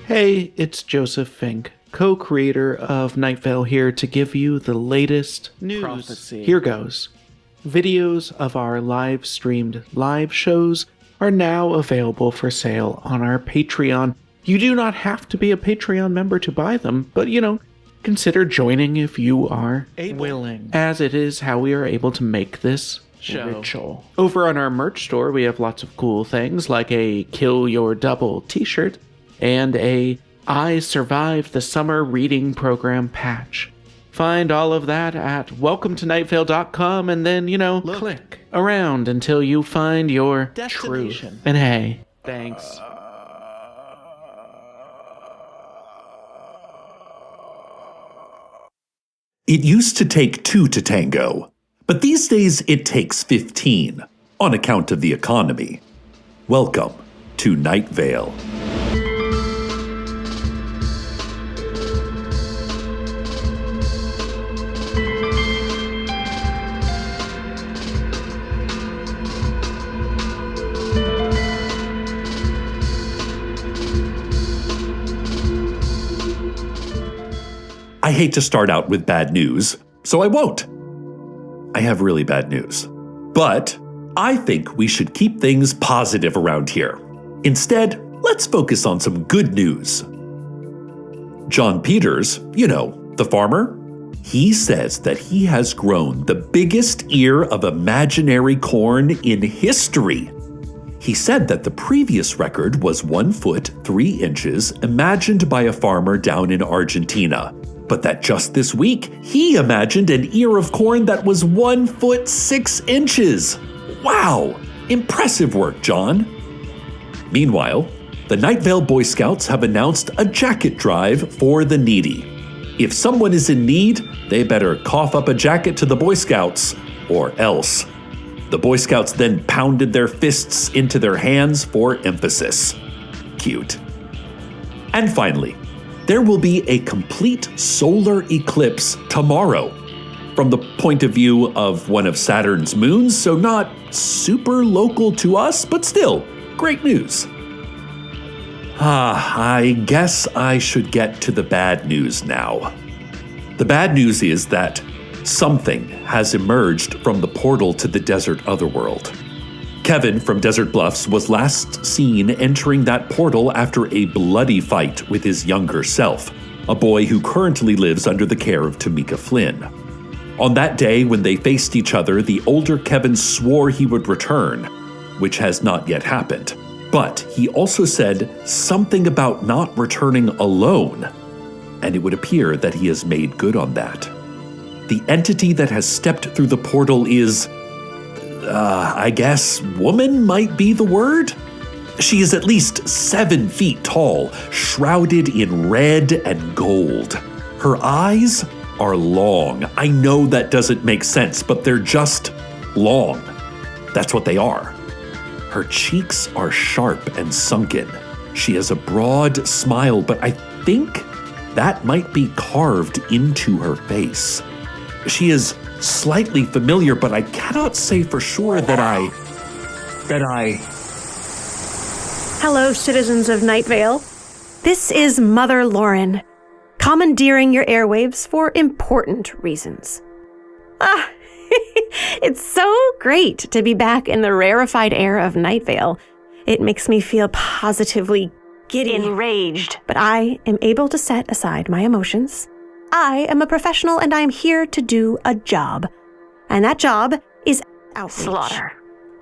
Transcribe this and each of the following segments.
Hey, it's Joseph Fink, co-creator of Night Vale, here to give you the latest news. Prophecy. Here goes. Videos of our live-streamed live shows are now available for sale on our Patreon. You do not have to be a Patreon member to buy them, but consider joining if you are willing, as it is how we are able to make this ritual. Over on our merch store, we have lots of cool things like a Kill Your Double t-shirt and a I Survived the Summer Reading Program patch. Find all of that at welcometonightfale.com and then, click around until you find your destination. Truth. And hey, Thanks. It used to take 2 to tango, but these days it takes 15, on account of the economy. Welcome to Night Vale. I hate to start out with bad news, so I won't. I have really bad news. But I think we should keep things positive around here. Instead, let's focus on some good news. John Peters, the farmer, he says that he has grown the biggest ear of imaginary corn in history. He said that the previous record was 1 foot 3 inches, imagined by a farmer down in Argentina. But that just this week, he imagined an ear of corn that was 1 foot 6 inches. Wow! Impressive work, John. Meanwhile, the Night Vale Boy Scouts have announced a jacket drive for the needy. If someone is in need, they better cough up a jacket to the Boy Scouts, or else. The Boy Scouts then pounded their fists into their hands for emphasis. Cute. And finally, there will be a complete solar eclipse tomorrow. From the point of view of one of Saturn's moons, so not super local to us, but still, great news. I guess I should get to the bad news now. The bad news is that something has emerged from the portal to the desert otherworld. Kevin from Desert Bluffs was last seen entering that portal after a bloody fight with his younger self, a boy who currently lives under the care of Tamika Flynn. On that day when they faced each other, the older Kevin swore he would return, which has not yet happened. But he also said something about not returning alone, and it would appear that he has made good on that. The entity that has stepped through the portal is, I guess woman might be the word? She is at least 7 feet tall, shrouded in red and gold. Her eyes are long. I know that doesn't make sense, but they're just long. That's what they are. Her cheeks are sharp and sunken. She has a broad smile, but I think that might be carved into her face. She is slightly familiar, but I cannot say for sure that I... Hello, citizens of Night Vale. This is Mother Lauren, commandeering your airwaves for important reasons. It's so great to be back in the rarefied air of Night Vale. It makes me feel positively giddy, enraged, but I am able to set aside my emotions. I am a professional and I am here to do a job. And that job is outreach. Slaughter.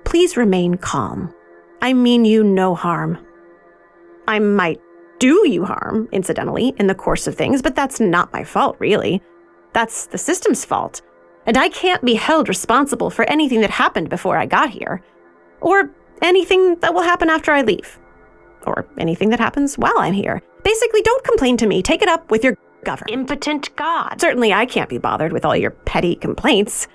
Please remain calm. I mean you no harm. I might do you harm, incidentally, in the course of things, but that's not my fault, really. That's the system's fault. And I can't be held responsible for anything that happened before I got here. Or anything that will happen after I leave. Or anything that happens while I'm here. Basically, don't complain to me. Take it up with your government. Impotent God. Certainly I can't be bothered with all your petty complaints.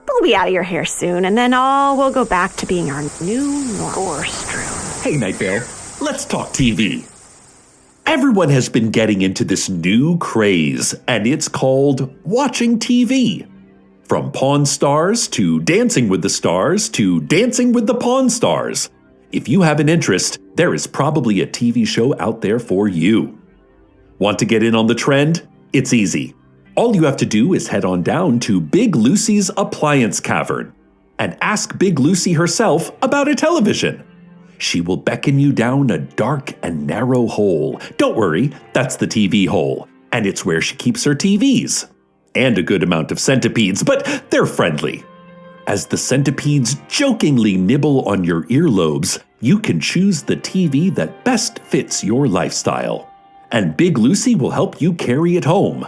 We'll be out of your hair soon, and then all will go back to being our new normal. Hey, Night Vale, let's talk TV. Everyone has been getting into this new craze, and it's called watching TV. From Pawn Stars to Dancing with the Stars to Dancing with the Pawn Stars. If you have an interest, there is probably a TV show out there for you. Want to get in on the trend? It's easy. All you have to do is head on down to Big Lucy's Appliance Cavern and ask Big Lucy herself about a television. She will beckon you down a dark and narrow hole. Don't worry, that's the TV hole, and it's where she keeps her TVs. And a good amount of centipedes, but they're friendly. As the centipedes jokingly nibble on your earlobes, you can choose the TV that best fits your lifestyle. And Big Lucy will help you carry it home.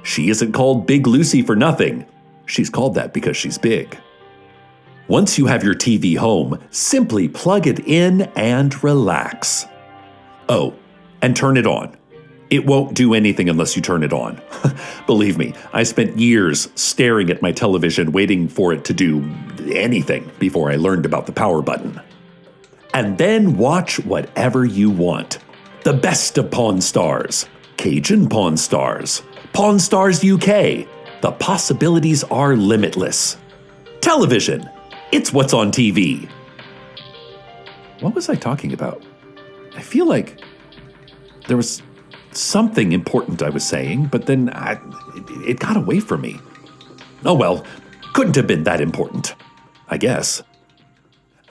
She isn't called Big Lucy for nothing. She's called that because she's big. Once you have your TV home, simply plug it in and relax. Oh, and turn it on. It won't do anything unless you turn it on. Believe me, I spent years staring at my television waiting for it to do anything before I learned about the power button. And then watch whatever you want. The best of Pawn Stars, Cajun Pawn Stars, Pawn Stars UK. The possibilities are limitless. Television. It's what's on TV. What was I talking about? I feel like there was something important I was saying, but then it got away from me. Oh well, couldn't have been that important, I guess.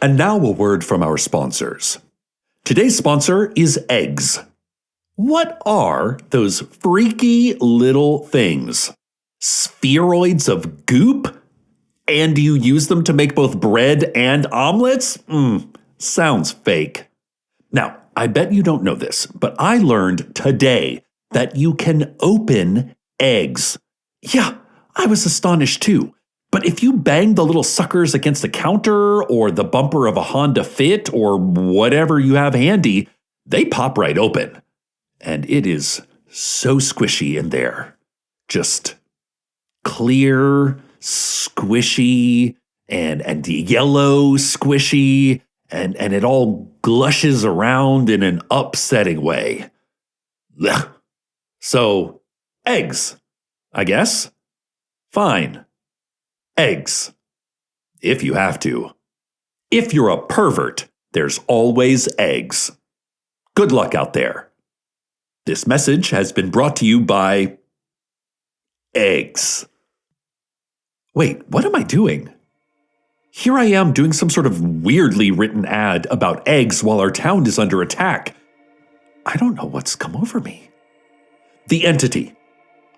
And now a word from our sponsors. Today's sponsor is eggs. What are those freaky little things? Spheroids of goop? And you use them to make both bread and omelets? Sounds fake. Now, I bet you don't know this, but I learned today that you can open eggs. Yeah, I was astonished too. But if you bang the little suckers against a counter or the bumper of a Honda Fit or whatever you have handy, they pop right open. And it is so squishy in there. Just clear, squishy, and yellow squishy, and it all glushes around in an upsetting way. Ugh. So, eggs, I guess? Fine. Eggs. If you have to. If you're a pervert, there's always eggs. Good luck out there. This message has been brought to you by eggs. Wait, what am I doing? Here I am doing some sort of weirdly written ad about eggs while our town is under attack. I don't know what's come over me. The entity,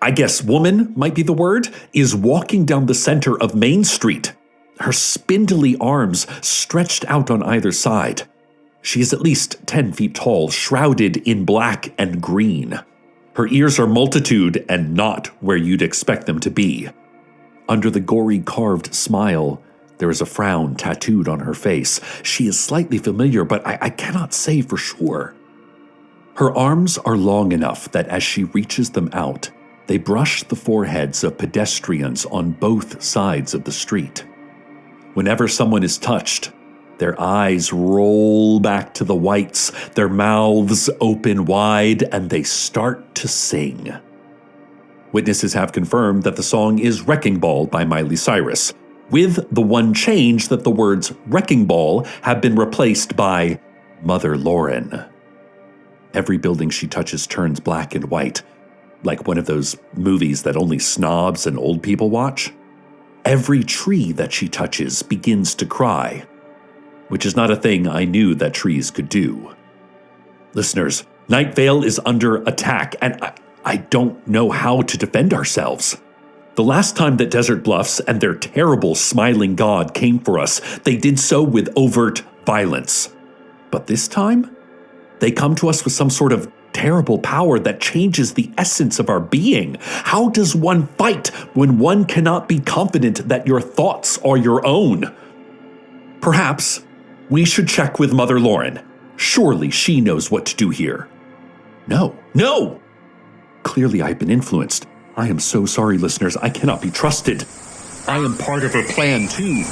I guess woman might be the word, is walking down the center of Main Street, her spindly arms stretched out on either side. She is at least 10 feet tall, shrouded in black and green. Her ears are multitude and not where you'd expect them to be. Under the gory carved smile, there is a frown tattooed on her face. She is slightly familiar, but I cannot say for sure. Her arms are long enough that as she reaches them out, they brush the foreheads of pedestrians on both sides of the street. Whenever someone is touched, their eyes roll back to the whites, their mouths open wide, and they start to sing. Witnesses have confirmed that the song is Wrecking Ball by Miley Cyrus, with the one change that the words Wrecking Ball have been replaced by Mother Lauren. Every building she touches turns black and white, like one of those movies that only snobs and old people watch. Every tree that she touches begins to cry, which is not a thing I knew that trees could do. Listeners, Night Vale is under attack, and I don't know how to defend ourselves. The last time that Desert Bluffs and their terrible smiling god came for us, they did so with overt violence. But this time, they come to us with some sort of terrible power that changes the essence of our being. How does one fight when one cannot be confident that your thoughts are your own? Perhaps we should check with Mother Lauren. Surely she knows what to do here. No! Clearly I've been influenced. I am so sorry, listeners. I cannot be trusted. I am part of her plan, too.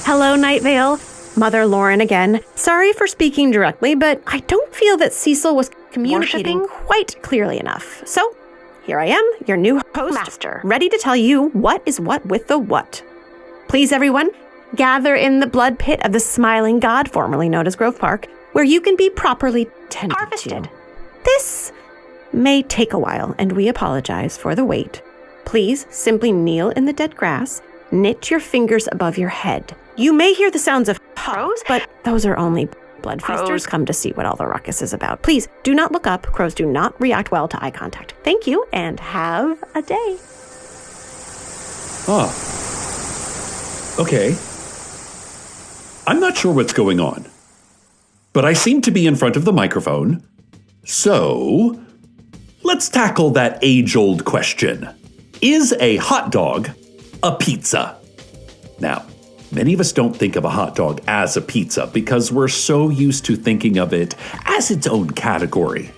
Hello, Night Vale. Mother Lauren again. Sorry for speaking directly, but I don't feel that Cecil was communicating quite clearly enough. So, here I am, your new host, Master, ready to tell you what is what with the what. Please, everyone, gather in the blood pit of the Smiling God, formerly known as Grove Park, where you can be properly tended to. This may take a while, and we apologize for the wait. Please simply kneel in the dead grass, knit your fingers above your head. You may hear the sounds of crows, but those are only blood feasters come to see what all the ruckus is about. Please do not look up. Crows do not react well to eye contact. Thank you, and have a day. Okay. I'm not sure what's going on, but I seem to be in front of the microphone. So, let's tackle that age-old question. Is a hot dog a pizza? Now, many of us don't think of a hot dog as a pizza because we're so used to thinking of it as its own category.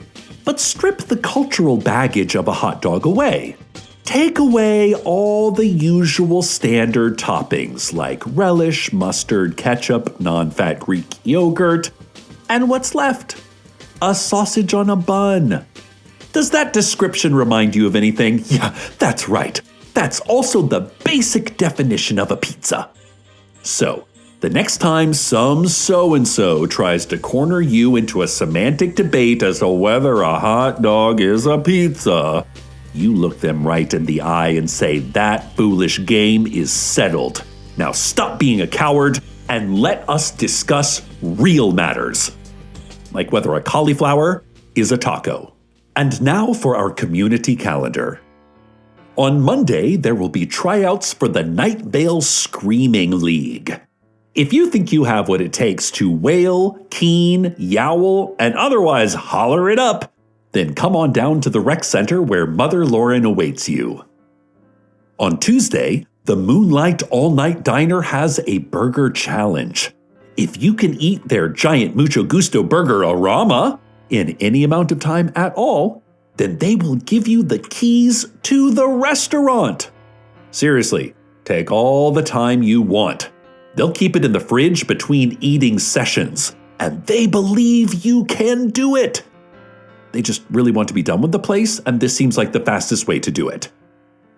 But strip the cultural baggage of a hot dog away. Take away all the usual standard toppings like relish, mustard, ketchup, non-fat Greek yogurt, and what's left? A sausage on a bun. Does that description remind you of anything? Yeah, that's right. That's also the basic definition of a pizza. So, the next time some so-and-so tries to corner you into a semantic debate as to whether a hot dog is a pizza, you look them right in the eye and say, that foolish game is settled. Now stop being a coward and let us discuss real matters, like whether a cauliflower is a taco. And now for our community calendar. On Monday, there will be tryouts for the Night Vale Screaming League. If you think you have what it takes to wail, keen, yowl, and otherwise holler it up, then come on down to the rec center where Mother Lauren awaits you. On Tuesday, the Moonlight All-Night Diner has a burger challenge. If you can eat their giant Mucho Gusto burger-orama in any amount of time at all, then they will give you the keys to the restaurant. Seriously, take all the time you want. They'll keep it in the fridge between eating sessions, and they believe you can do it. They just really want to be done with the place, and this seems like the fastest way to do it.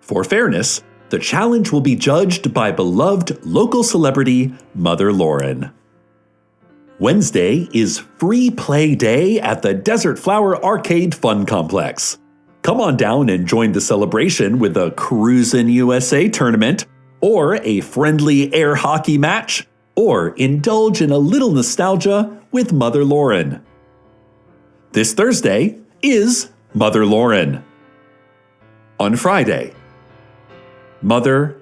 For fairness, the challenge will be judged by beloved local celebrity Mother Lauren. Wednesday is Free Play Day at the Desert Flower Arcade Fun Complex. Come on down and join the celebration with a Cruisin' USA tournament, or a friendly air hockey match, or indulge in a little nostalgia with Mother Lauren. This Thursday is Mother Lauren. On Friday, Mother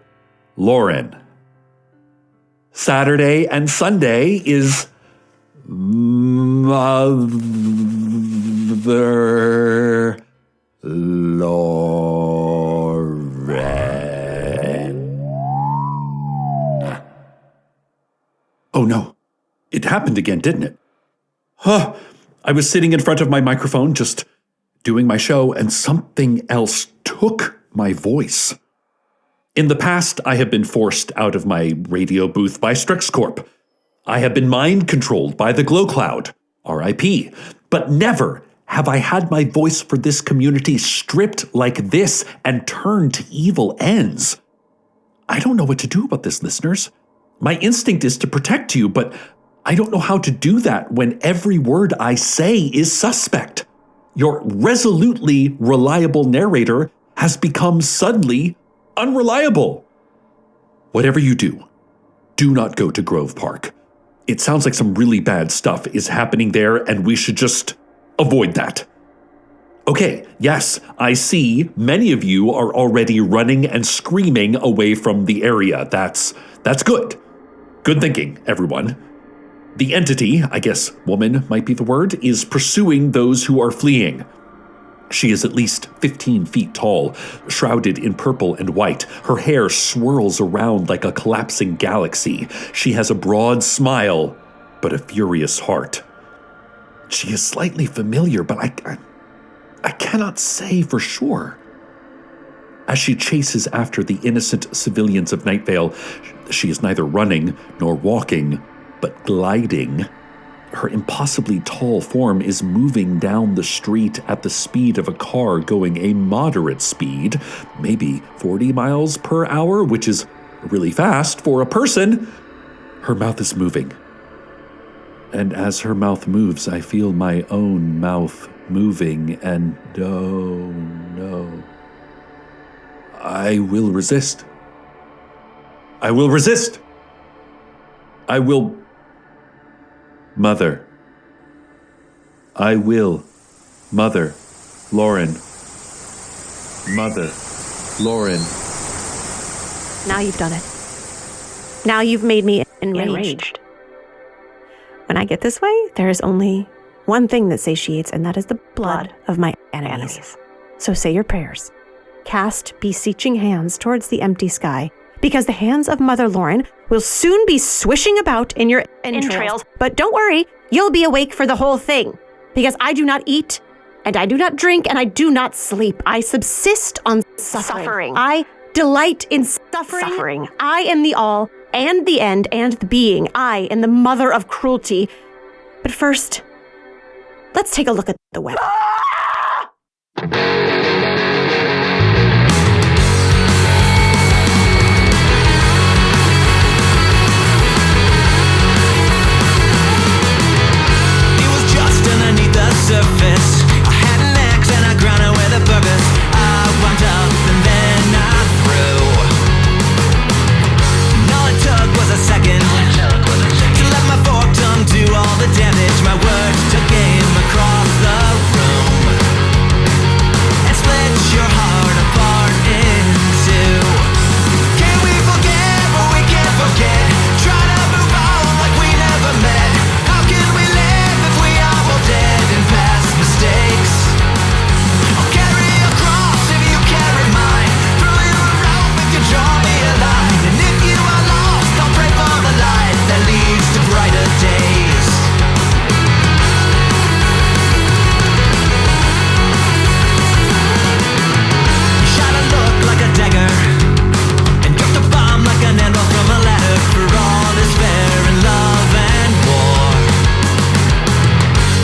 Lauren. Saturday and Sunday is Mother Lauren. Oh no, it happened again, didn't it? Huh. I was sitting in front of my microphone just doing my show, and something else took my voice. In the past, I have been forced out of my radio booth by StrixCorp. I have been mind-controlled by the Glow Cloud, RIP. But never have I had my voice for this community stripped like this and turned to evil ends. I don't know what to do about this, listeners. My instinct is to protect you, but I don't know how to do that when every word I say is suspect. Your resolutely reliable narrator has become suddenly unreliable. Whatever you do, do not go to Grove Park. It sounds like some really bad stuff is happening there, and we should just avoid that. Okay, yes, I see many of you are already running and screaming away from the area. That's good. Good thinking, everyone. The entity, I guess woman might be the word, is pursuing those who are fleeing. She is at least 15 feet tall, shrouded in purple and white. Her hair swirls around like a collapsing galaxy. She has a broad smile, but a furious heart. She is slightly familiar, but I cannot say for sure. As she chases after the innocent civilians of Night Vale, she is neither running nor walking, but gliding. Her impossibly tall form is moving down the street at the speed of a car going a moderate speed, maybe 40 miles per hour, which is really fast for a person. Her mouth is moving. And as her mouth moves, I feel my own mouth moving, and no. I will resist. I will resist. I will... Mother. I will. Mother. Lauren. Mother. Lauren. Now you've done it. Now you've made me enraged. When I get this way, there is only one thing that satiates, and that is the blood of my enemies. So say your prayers. Cast beseeching hands towards the empty sky, because the hands of Mother Lauren will soon be swishing about in your entrails. But don't worry, you'll be awake for the whole thing, because I do not eat, and I do not drink, and I do not sleep. I subsist on suffering. I delight in suffering. I am the all, and the end, and the being. I am the mother of cruelty. But first, let's take a look at the web. Surface. I had an axe and I ground it with a purpose. I wound up and then I threw. And all it took was a second to let my fork tongue do all the damage. My words took aim across the room and split your heart apart in two. Can we forget what we can't forget? Try to move on like we never met. How can we live if we are all dead? Mistakes. I'll carry a cross if you carry mine. Throw you a rope if you draw me a line. And if you are lost, I'll pray for the light that leads to brighter days. You shot a look like a dagger and dropped a bomb like an anvil from a ladder. For all is fair in love and war.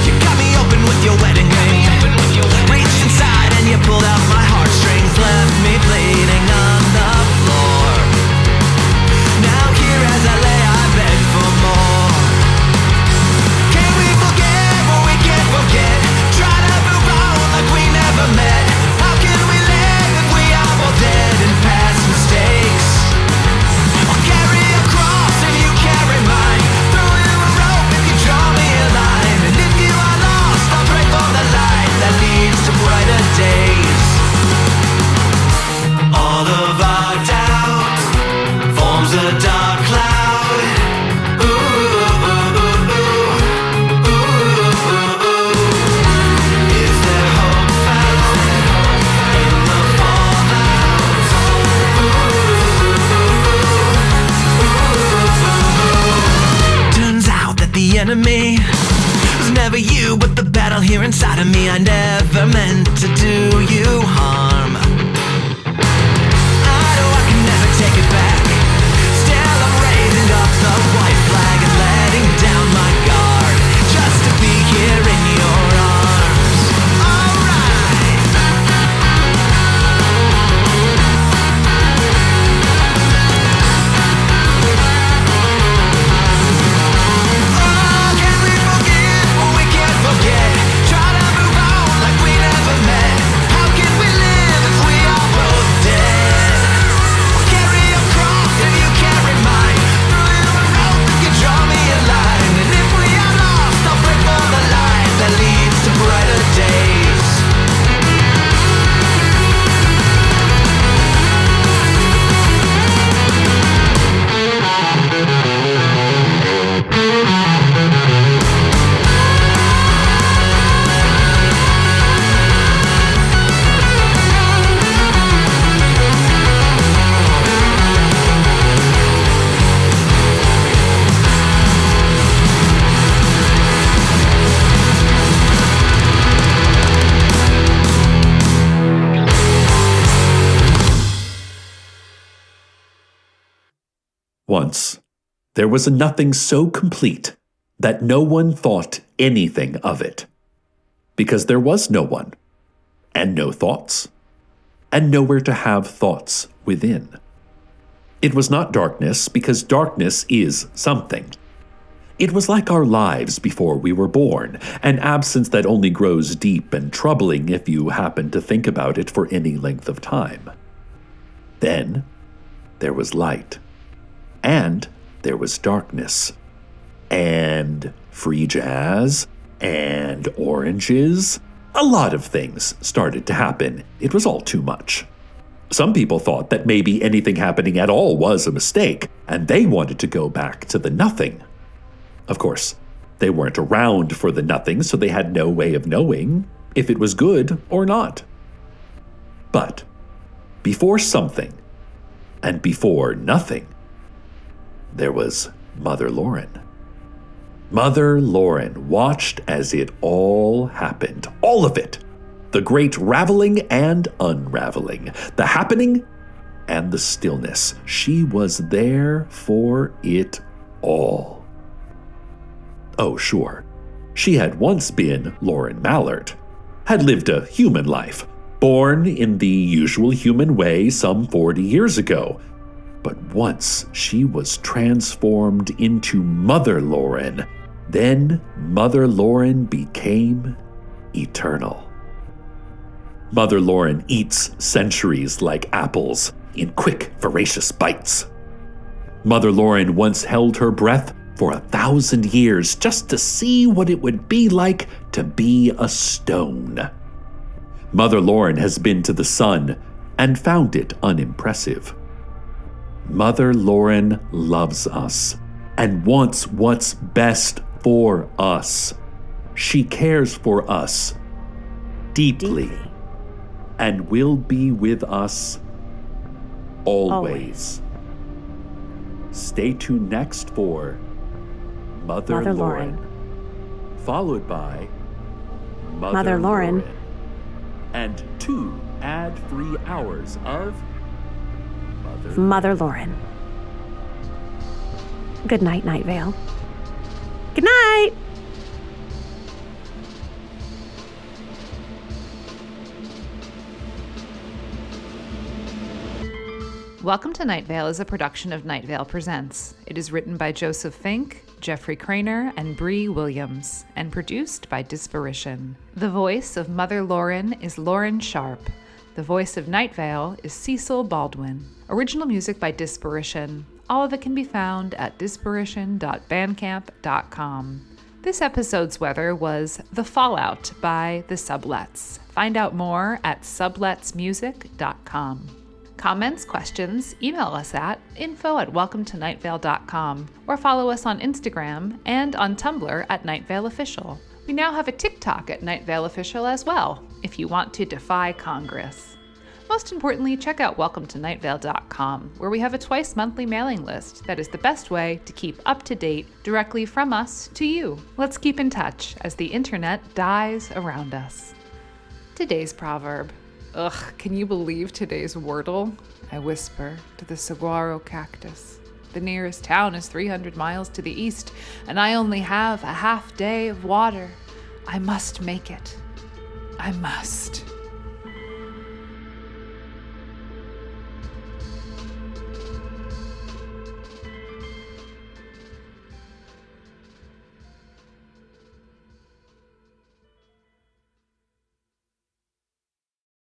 You got me open with your wedding ring. Reached inside and you pulled out my heartstrings. Left me bleeding on the floor. Now here as I lay I beg for more. Can we forget what we can't forget? Try to move on like we never met. How can we live if we are both dead in past mistakes? I'll carry a cross if you carry mine. Throw you a rope if you draw me a line. And if you are lost, I'll pray for the light that leads to brighter days. All of our doubt forms a dark cloud. Ooh, ooh, ooh, ooh, ooh, ooh. Is there hope found in the fallout? Turns out that the enemy was never you, but the battle here inside of me. I never meant to do you harm. I know I can never take it back. Still I'm raising up the white flag and letting down my guard, just to be here in your arms. Alright. Oh, can we forget what we can't forget? Try to move on like we never met. How can we live if we are both dead? I'll carry a cross if you carry mine. Throw you a rope if you draw me a line. And if we are lost, I'll pray for the light that leads to brighter days. Once, there was a nothing so complete that no one thought anything of it, because there was no one, and no thoughts, and nowhere to have thoughts within. It was not darkness, because darkness is something. It was like our lives before we were born, an absence that only grows deep and troubling if you happen to think about it for any length of time. Then there was light, and there was darkness, and free jazz, and oranges. A lot of things started to happen. It was all too much. Some people thought that maybe anything happening at all was a mistake, and they wanted to go back to the nothing. Of course, they weren't around for the nothing, so they had no way of knowing if it was good or not. But before something, and before nothing, there was Mother Lauren. Mother Lauren watched as it all happened. All of it. The great raveling and unraveling. The happening and the stillness. She was there for it all. Oh, sure. She had once been Lauren Mallard. Had lived a human life. Born in the usual human way some 40 years ago. But once she was transformed into Mother Lauren, then Mother Lauren became eternal. Mother Lauren eats centuries like apples in quick, voracious bites. Mother Lauren once held her breath for 1,000 years just to see what it would be like to be a stone. Mother Lauren has been to the sun and found it unimpressive. Mother Lauren loves us and wants what's best for us. She cares for us deeply and will be with us always. Stay tuned next for Mother Lauren, followed by Mother Lauren, and 2 ad-free hours of Mother Lauren. Good night, Night Vale. Good night! Welcome to Night Vale is a production of Night Vale Presents. It is written by Joseph Fink, Jeffrey Cranor, and Brie Williams, and produced by Disparition. The voice of Mother Lauren is Lauren Sharpe. The voice of Night Vale is Cecil Baldwin. Original music by Disparition. All of it can be found at disparition.bandcamp.com. This episode's weather was The Fallout by The Sublets. Find out more at subletsmusic.com. Comments, questions, email us at info@welcometonightvale.com or follow us on Instagram and on Tumblr at Night Vale Official. We now have a TikTok at Night Vale Official as well, if you want to defy Congress. Most importantly, check out welcometonightvale.com, where we have a twice-monthly mailing list that is the best way to keep up to date directly from us to you. Let's keep in touch as the internet dies around us. Today's proverb. Ugh, can you believe today's wordle? I whisper to the saguaro cactus. The nearest town is 300 miles to the east, and I only have a half day of water. I must make it. I must.